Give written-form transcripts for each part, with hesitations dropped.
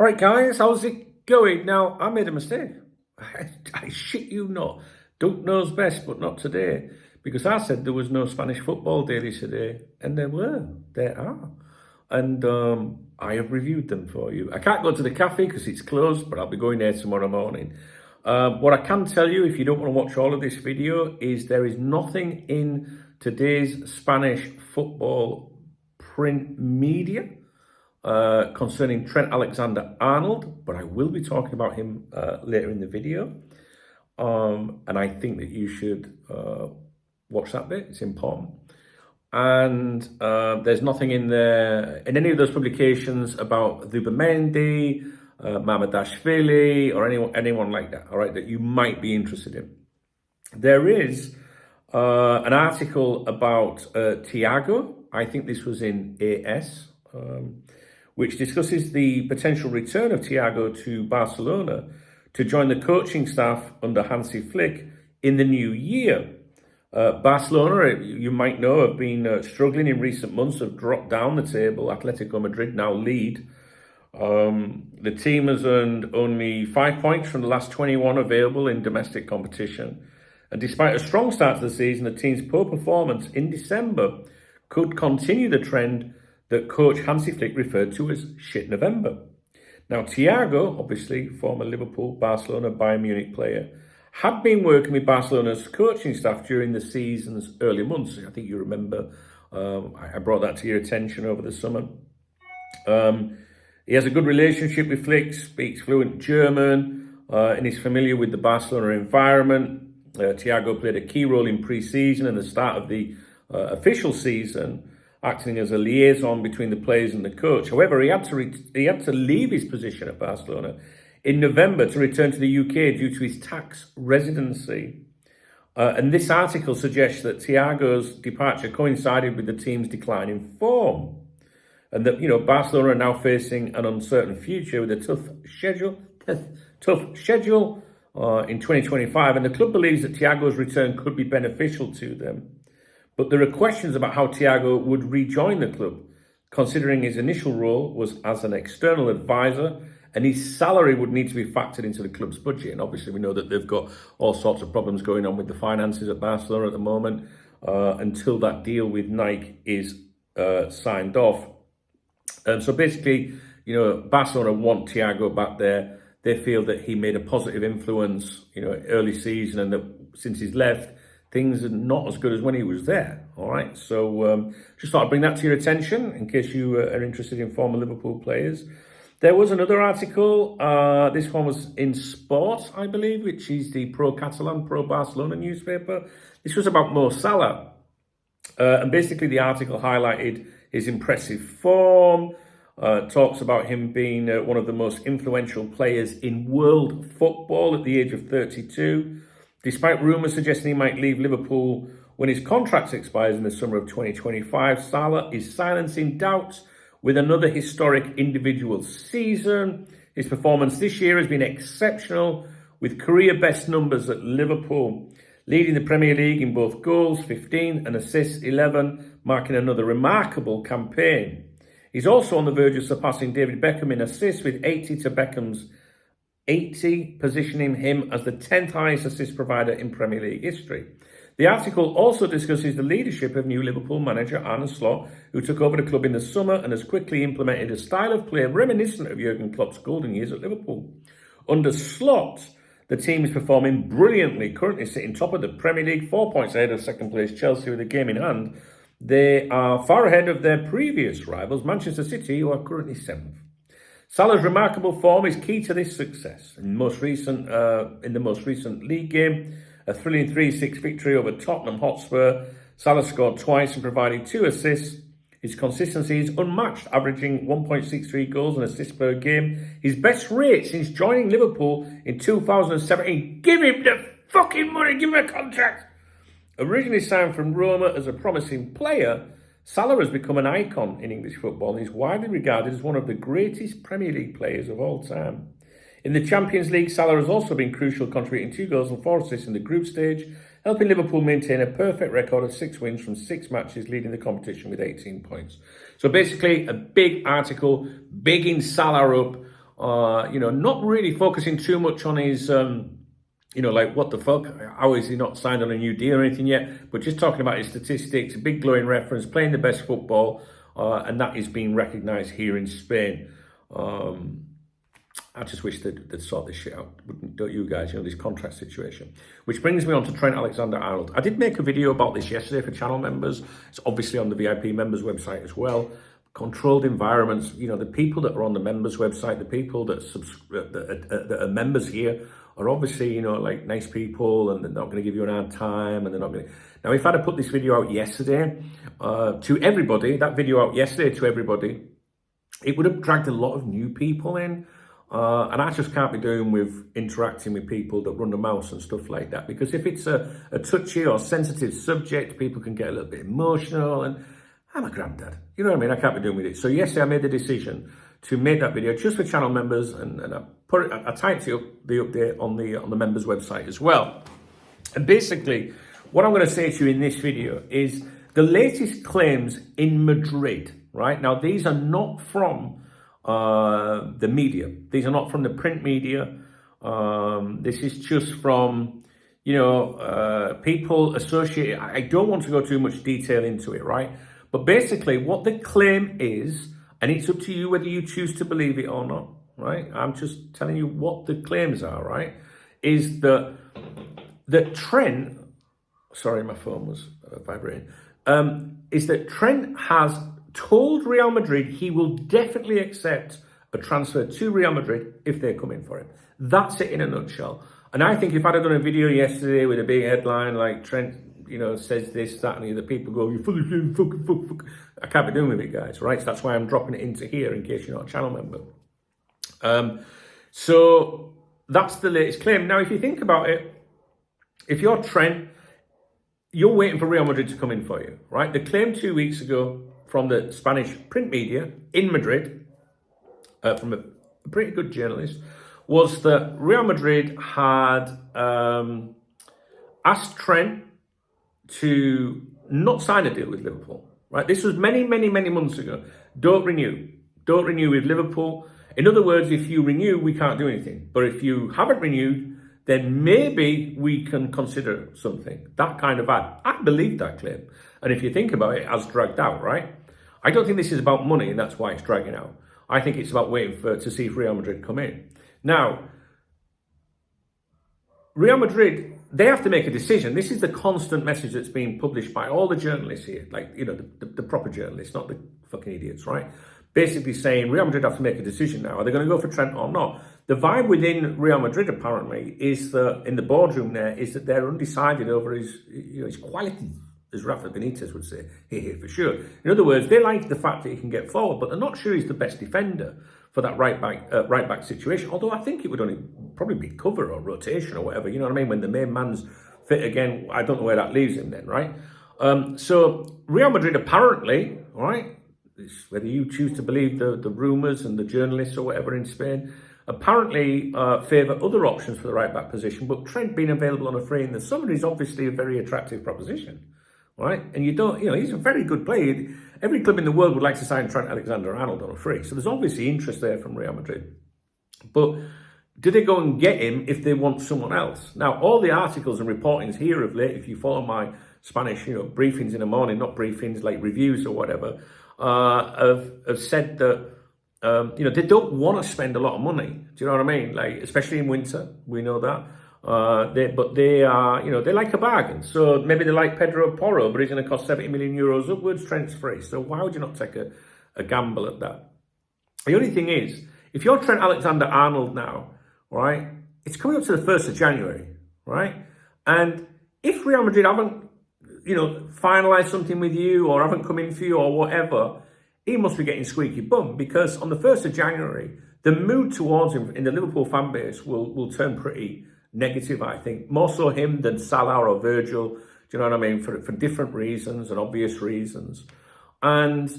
right, guys, how's it going? Now, I made a mistake. I shit you not. Duck knows best, but not today. Because I said there was no Spanish football dailies today, and there were. There are. And I have reviewed them for you. I can't go to the cafe because it's closed, but I'll be going there tomorrow morning. What I can tell you, if you don't want to watch all of this video, is there is nothing in today's Spanish football print media concerning Trent Alexander-Arnold, but I will be talking about him later in the video. And I think that you should watch that bit. It's important. And there's nothing in there, in any of those publications, about Zubimendi, Mamadashvili, or anyone like that, all right, that you might be interested in. There is an article about Thiago. I think this was in AS, which discusses the potential return of Thiago to Barcelona to join the coaching staff under Hansi Flick in the new year. Barcelona, you might know, have been struggling in recent months, have dropped down the table. Atletico Madrid now lead. The team has earned only 5 points from the last 21 available in domestic competition. And despite a strong start to the season, the team's poor performance in December could continue the trend that coach Hansi Flick referred to as shit November. Now, Thiago, obviously former Liverpool, Barcelona, Bayern Munich player, had been working with Barcelona's coaching staff during the season's early months. I think you remember I brought that to your attention over the summer. He has a good relationship with Flick, speaks fluent German, and is familiar with the Barcelona environment. Thiago played a key role in pre-season and the start of the official season, acting as a liaison between the players and the coach. However, he had to leave his position at Barcelona in November to return to the UK due to his tax residency. And this article suggests that Thiago's departure coincided with the team's decline in form. And that, Barcelona are now facing an uncertain future with a tough schedule in 2025. And the club believes that Thiago's return could be beneficial to them. But there are questions about how Thiago would rejoin the club, considering his initial role was as an external advisor, and his salary would need to be factored into the club's budget. And obviously we know that they've got all sorts of problems going on with the finances at Barcelona at the moment, until that deal with Nike is signed off. So basically, Barcelona want Thiago back there. They feel that he made a positive influence, early season, and that since he's left, things are not as good as when he was there. All right. So just thought I'd bring that to your attention in case you are interested in former Liverpool players. There was another article. This one was in Sport, I believe, which is the pro-Catalan, pro-Barcelona newspaper. This was about Mo Salah. And basically the article highlighted his impressive form, talks about him being one of the most influential players in world football at the age of 32. Despite rumours suggesting he might leave Liverpool when his contract expires in the summer of 2025, Salah is silencing doubts with another historic individual season. His performance this year has been exceptional, with career best numbers at Liverpool, leading the Premier League in both goals, 15, and assists, 11, marking another remarkable campaign. He's also on the verge of surpassing David Beckham in assists with 80 to Beckham's 80, positioning him as the 10th highest assist provider in Premier League history. The article also discusses the leadership of new Liverpool manager Arne Slot, who took over the club in the summer and has quickly implemented a style of play reminiscent of Jurgen Klopp's golden years at Liverpool. Under Slot, the team is performing brilliantly, currently sitting top of the Premier League, 4 points ahead of second place Chelsea with a game in hand. They are far ahead of their previous rivals, Manchester City, who are currently 7th. Salah's remarkable form is key to this success. In the most recent league game, a thrilling 3-6 victory over Tottenham Hotspur, Salah scored twice and provided 2 assists. His consistency is unmatched, averaging 1.63 goals and assists per game. His best rate since joining Liverpool in 2017. Give him the fucking money, give him a contract. Originally signed from Roma as a promising player, Salah has become an icon in English football and is widely regarded as one of the greatest Premier League players of all time. In the Champions League, Salah has also been crucial, contributing 2 goals and 4 assists in the group stage, helping Liverpool maintain a perfect record of 6 wins from 6 matches, leading the competition with 18 points. So basically, a big article, bigging Salah up, not really focusing too much on his, like what the fuck, how is he not signed on a new deal or anything yet, but just talking about his statistics, a big glowing reference, playing the best football, and that is being recognised here in Spain. I just wish they'd sort this shit out, don't you guys, this contract situation. Which brings me on to Trent Alexander-Arnold. I did make a video about this yesterday for channel members. It's obviously on the VIP members website as well. Controlled environments, the people that are on the members website, the people that are members here are obviously, like nice people, and they're not going to give you an hard time, and they're not going to... Now, if I'd have put this video out yesterday to everybody, it would have dragged a lot of new people in. And I just can't be doing with interacting with people that run the mouse and stuff like that. Because if it's a touchy or sensitive subject, people can get a little bit emotional. And I'm a granddad. You know what I mean? I can't be doing with it. So yesterday I made the decision to make that video just for channel members. And I typed up the update on the members website as well. And basically, what I'm going to say to you in this video is the latest claims in Madrid, right? Now, these are not from... the media. These are not from the print media. This is just from, people associated. I don't want to go too much detail into it, right? But basically what the claim is, and it's up to you whether you choose to believe it or not, right? I'm just telling you what the claims are, right? Is that Trent, sorry, my phone was vibrating, is that Trent has told Real Madrid he will definitely accept a transfer to Real Madrid if they come in for him. That's it in a nutshell. And I think if I'd have done a video yesterday with a big headline like Trent, says this, that, and the other, people go, you fucking fuck. I can't be doing with it, guys, right? So that's why I'm dropping it into here in case you're not a channel member. So that's the latest claim. Now, if you think about it, if you're Trent, you're waiting for Real Madrid to come in for you, right? The claim 2 weeks ago from the Spanish print media in Madrid, from a pretty good journalist, was that Real Madrid had asked Trent to not sign a deal with Liverpool, right? This was many, many, many months ago. Don't renew with Liverpool. In other words, if you renew, we can't do anything. But if you haven't renewed, then maybe we can consider something. That kind of ad. I believe that claim. And if you think about it, it has dragged out, right? I don't think this is about money, and that's why it's dragging out. I think it's about waiting to see if Real Madrid come in. Now, Real Madrid, they have to make a decision. This is the constant message that's being published by all the journalists here, like, the proper journalists, not the fucking idiots, right? Basically saying Real Madrid have to make a decision now. Are they going to go for Trent or not? The vibe within Real Madrid, apparently, is that in the boardroom there, is that they're undecided over his quality, as Rafa Benitez would say, here for sure. In other words, they like the fact that he can get forward, but they're not sure he's the best defender for that right back situation. Although I think it would only probably be cover or rotation or whatever. You know what I mean? When the main man's fit again, I don't know where that leaves him then, right? So Real Madrid apparently, right, whether you choose to believe the rumours and the journalists or whatever in Spain, apparently favour other options for the right back position. But Trent being available on a free in the summer is obviously a very attractive proposition. Right? And you don't, he's a very good player. Every club in the world would like to sign Trent Alexander-Arnold on a free. So there's obviously interest there from Real Madrid. But do they go and get him if they want someone else? Now, all the articles and reportings here of late, if you follow my Spanish, briefings in the morning, not briefings like reviews or whatever, have said that, they don't want to spend a lot of money. Do you know what I mean? Like, especially in winter, we know that. But they are, they like a bargain. So maybe they like Pedro Porro, but he's going to cost 70 million euros upwards. Trent's free. So why would you not take a gamble at that? The only thing is, if you're Trent Alexander-Arnold now, right, it's coming up to the 1st of January, right? And if Real Madrid haven't, finalised something with you or haven't come in for you or whatever, he must be getting squeaky bum, because on the 1st of January, the mood towards him in the Liverpool fan base will turn pretty negative, I think. More so him than Salah or Virgil, do you know what I mean? For different reasons and obvious reasons. And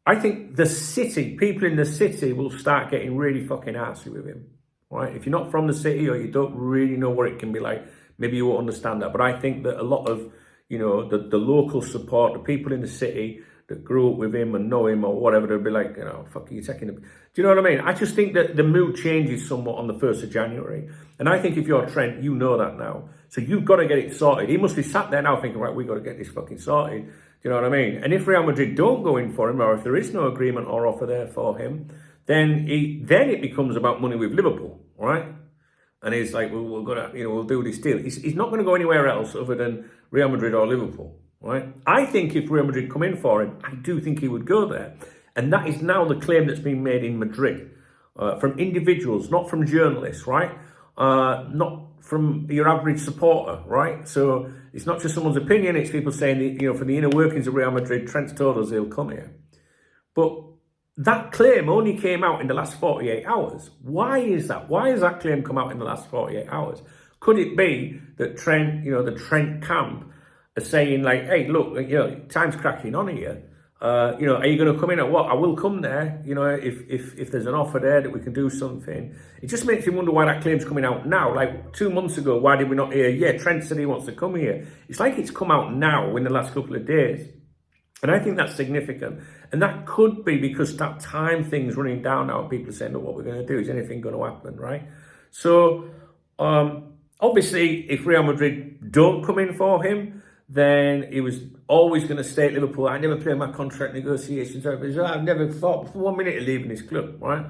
I think the city, people in the city will start getting really fucking arsey with him, right? If you're not from the city or you don't really know what it can be like, maybe you won't understand that. But I think that a lot of, the local support, the people in the city, that grew up with him and know him or whatever, they'd be like, fuck, you taking him. Do you know what I mean? I just think that the mood changes somewhat on the 1st of January. And I think if you're Trent, you know that now. So you've got to get it sorted. He must be sat there now thinking, right, we've got to get this fucking sorted. Do you know what I mean? And if Real Madrid don't go in for him, or if there is no agreement or offer there for him, then it becomes about money with Liverpool, all right? And he's like, well, we're gonna, we'll do this deal. He's not going to go anywhere else other than Real Madrid or Liverpool, right? I think if Real Madrid come in for him, I do think he would go there. And that is now the claim that's been made in Madrid from individuals, not from journalists, right? Not from your average supporter, right? So it's not just someone's opinion, it's people saying, that, from the inner workings of Real Madrid, Trent's told us he'll come here. But that claim only came out in the last 48 hours. Why is that? Why has that claim come out in the last 48 hours? Could it be that Trent, the Trent camp are saying like, hey, look, time's cracking on here. Are you going to come in at what? I will come there, if there's an offer there that we can do something. It just makes me wonder why that claim's coming out now. Like 2 months ago, why did we not hear, yeah, Trent said he wants to come here. It's like it's come out now in the last couple of days. And I think that's significant. And that could be because that time thing's running down now. People are saying, look, what we're going to do, is anything going to happen, right? So, obviously, if Real Madrid don't come in for him, then he was always going to stay at Liverpool. I never played my contract negotiations. I've never thought for 1 minute of leaving this club, right?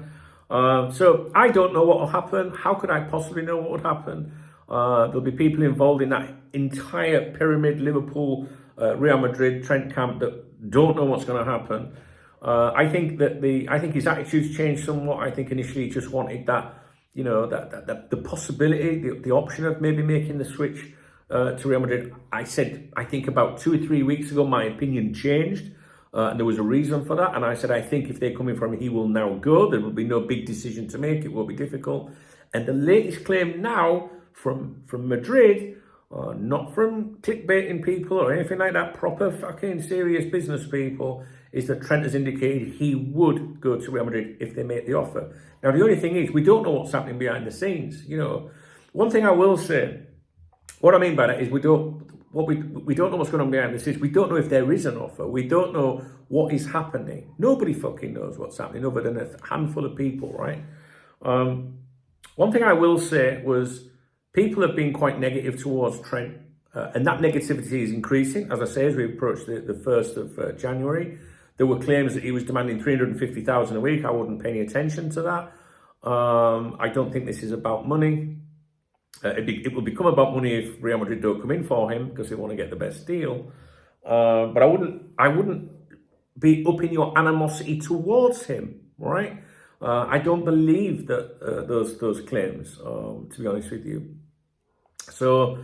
So I don't know what will happen. How could I possibly know what would happen? There'll be people involved in that entire pyramid, Liverpool, Real Madrid, Trent camp, that don't know what's going to happen. I think his attitude's changed somewhat. I think initially he just wanted that, the possibility, the option of maybe making the switch to Real Madrid. I think about 2 or 3 weeks ago, my opinion changed. And there was a reason for that. And I said, I think if they're coming from him, he will now go. There will be no big decision to make. It will be difficult. And the latest claim now from Madrid, not from clickbaiting people or anything like that, proper fucking serious business people, is that Trent has indicated he would go to Real Madrid if they make the offer. Now, the only thing is, we don't know what's happening behind the scenes. One thing I will say, what I mean by that is we don't know what's going on behind the scenes. We don't know if there is an offer. We don't know what is happening. Nobody fucking knows what's happening other than a handful of people, right? One thing I will say was people have been quite negative towards Trent, and that negativity is increasing, as I say, as we approach the 1st of January. There were claims that he was demanding $350,000 a week. I wouldn't pay any attention to that. I don't think this is about money. It will become about money if Real Madrid don't come in for him because they want to get the best deal. But I wouldn't be up in your animosity towards him, right? I don't believe that those claims, to be honest with you. So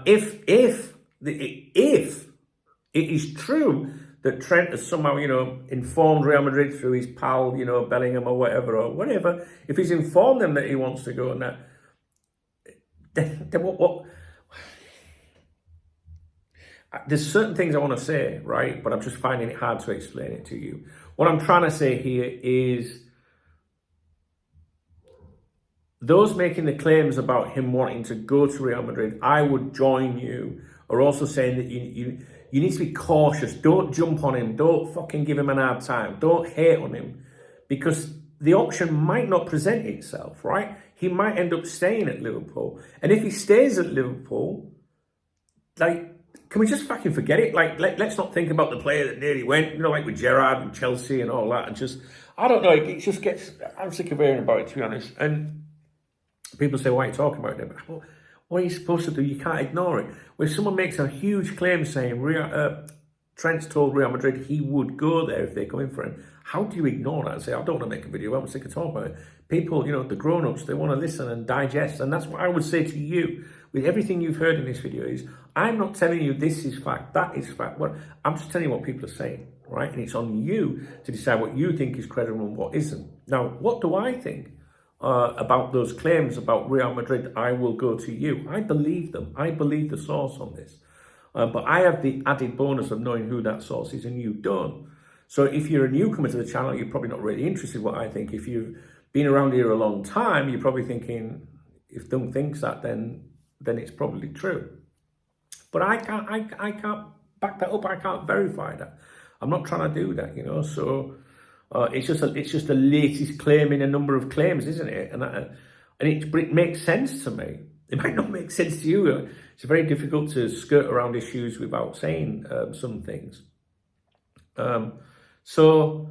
if it is true that Trent has somehow, informed Real Madrid through his pal, Bellingham or whatever, if he's informed them that he wants to go and that, then what? There's certain things I want to say, right? But I'm just finding it hard to explain it to you. What I'm trying to say here is those making the claims about him wanting to go to Real Madrid, I would join you, are also saying that you need to be cautious. Don't jump on him. Don't fucking give him an hard time. Don't hate on him, because the option might not present itself, right? He might end up staying at Liverpool. And if he stays at Liverpool, can we just fucking forget it? Let's not think about the player that nearly went, like with Gerrard and Chelsea and all that. And just, I don't know, it just gets, I'm sick of hearing about it, to be honest. And people say, why are you talking about it? Well, what are you supposed to do? You can't ignore it. When someone makes a huge claim saying Trent's told Real Madrid he would go there if they come in for him, how do you ignore that and say, I don't want to make a video, I'm sick of talking about it? People, the grown-ups, they want to listen and digest. And that's what I would say to you with everything you've heard in this video is, I'm not telling you this is fact, that is fact. I'm just telling you what people are saying, right? And it's on you to decide what you think is credible and what isn't. Now, what do I think about those claims about Real Madrid? I will go to you. I believe them. I believe the source on this. But I have the added bonus of knowing who that source is and you don't. So if you're a newcomer to the channel, you're probably not really interested in what I think. If you've been around here a long time, you're probably thinking, if Dunk thinks that, then it's probably true. But I can't back that up. I can't verify that. I'm not trying to do that, you know. So it's just the latest claim in a number of claims, isn't it? But it makes sense to me. It might not make sense to you. It's very difficult to skirt around issues without saying some things. So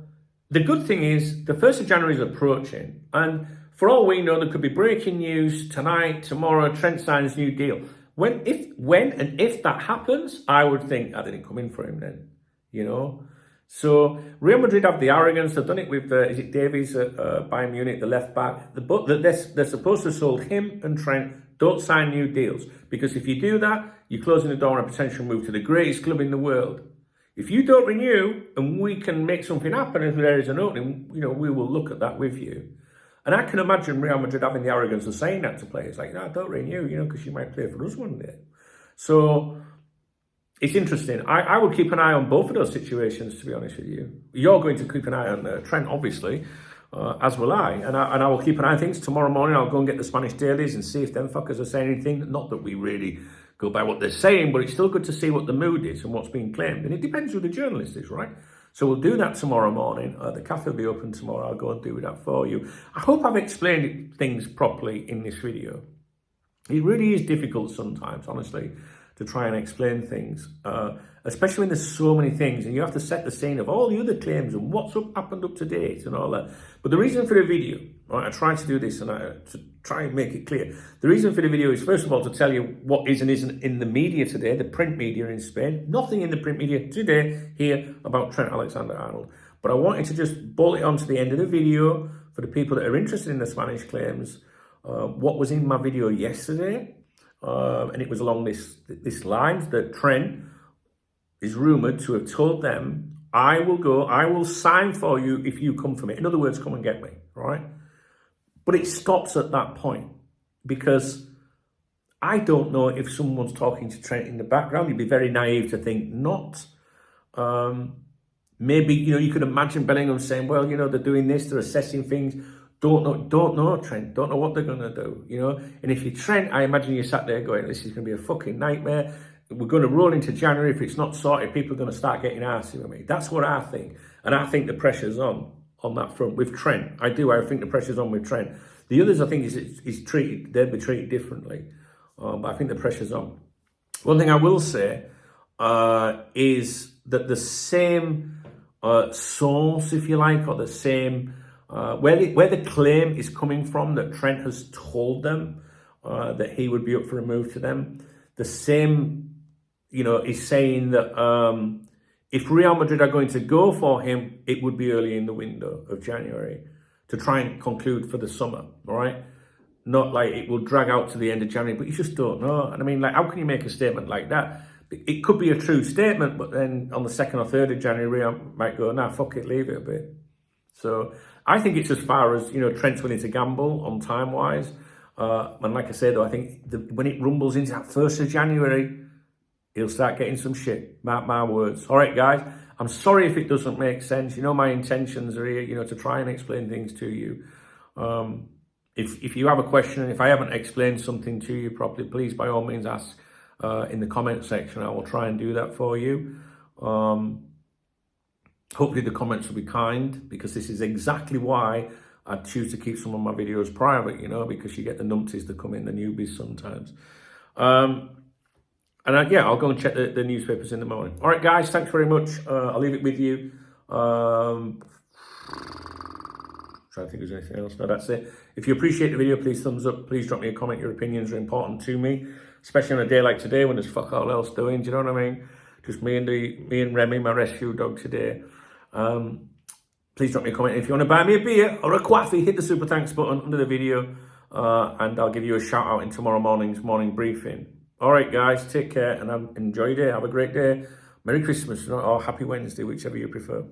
the good thing is the 1st of January is approaching, and for all we know, there could be breaking news tonight, tomorrow. Trent signs new deal. When and if that happens, I would think I didn't come in for him then, you know. So Real Madrid have the arrogance. They've done it with is it Davies at Bayern Munich, the left back. They're supposed to sold him and Trent. Don't sign new deals, because if you do that, you're closing the door on a potential move to the greatest club in the world. If you don't renew and we can make something happen, if there is an opening, you know, we will look at that with you. And I can imagine Real Madrid having the arrogance of saying that to players, like, no, don't renew, you know, because you might play for us one day. So it's interesting. I will keep an eye on both of those situations, to be honest with you. You're going to keep an eye on Trent, obviously, as will I. And I will keep an eye on things. Tomorrow morning, I'll go and get the Spanish dailies and see if them fuckers are saying anything. Not that we really go by what they're saying, but it's still good to see what the mood is and what's being claimed. And it depends who the journalist is, right? So we'll do that tomorrow morning. The cafe will be open tomorrow. I'll go and do that for you. I hope I've explained things properly in this video. It really is difficult sometimes, honestly, to try and explain things, especially when there's so many things and you have to set the scene of all the other claims and what's happened up to date and all that. But the reason for the video, right, I try to do this and to try and make it clear. The reason for the video is, first of all, to tell you what is and isn't in the media today, the print media in Spain. Nothing in the print media today here about Trent Alexander-Arnold. But I wanted to just bolt it on to the end of the video for the people that are interested in the Spanish claims. What was in my video yesterday, and it was along this line that Trent is rumoured to have told them, I will sign for you if you come for me. In other words, come and get me, right? But it stops at that point, because I don't know if someone's talking to Trent in the background. You'd be very naive to think not. Maybe, you know, you could imagine Bellingham saying, well, you know, they're doing this, they're assessing things. Don't know, Trent. Don't know what they're going to do, you know. And if you're Trent, I imagine you sat there going, this is going to be a fucking nightmare. We're going to roll into January. If it's not sorted, people are going to start getting arsy with me. That's what I think. And I think the pressure's on that front with Trent. I think the pressure's on with Trent. The others, I think, they'll be treated differently. But I think the pressure's on. One thing I will say is that the same source, if you like, or the same... where the claim is coming from that Trent has told them that he would be up for a move to them, the same, you know, is saying that if Real Madrid are going to go for him, it would be early in the window of January to try and conclude for the summer, all right? Not like it will drag out to the end of January, but you just don't know. And I mean, like, how can you make a statement like that? It could be a true statement, but then on the 2nd or 3rd of January, Real might go, nah, fuck it, leave it a bit. So I think it's as far as, you know, Trent's willing to gamble on time-wise. And like I said, though, I think when it rumbles into that 1st of January, he'll start getting some shit. Mark my words. All right, guys. I'm sorry if it doesn't make sense. You know, my intentions are here, you know, to try and explain things to you. If you have a question, and if I haven't explained something to you properly, please, by all means, ask in the comment section. I will try and do that for you. Hopefully the comments will be kind, because this is exactly why I choose to keep some of my videos private, you know, because you get the numpties that come in, the newbies sometimes. Yeah, I'll go and check the newspapers in the morning. All right, guys, thanks very much. I'll leave it with you. Trying to think if there's anything else. No, that's it. If you appreciate the video, please thumbs up. Please drop me a comment. Your opinions are important to me, especially on a day like today when there's fuck all else doing. Do you know what I mean? Just me and Remy, my rescue dog today. Please drop me a comment. If you want to buy me a beer or a coffee, hit the super thanks button under the video, and I'll give you a shout out in tomorrow morning's morning briefing. All right, guys, take care and enjoy your day. Have a great day. Merry Christmas or Happy Wednesday, whichever you prefer.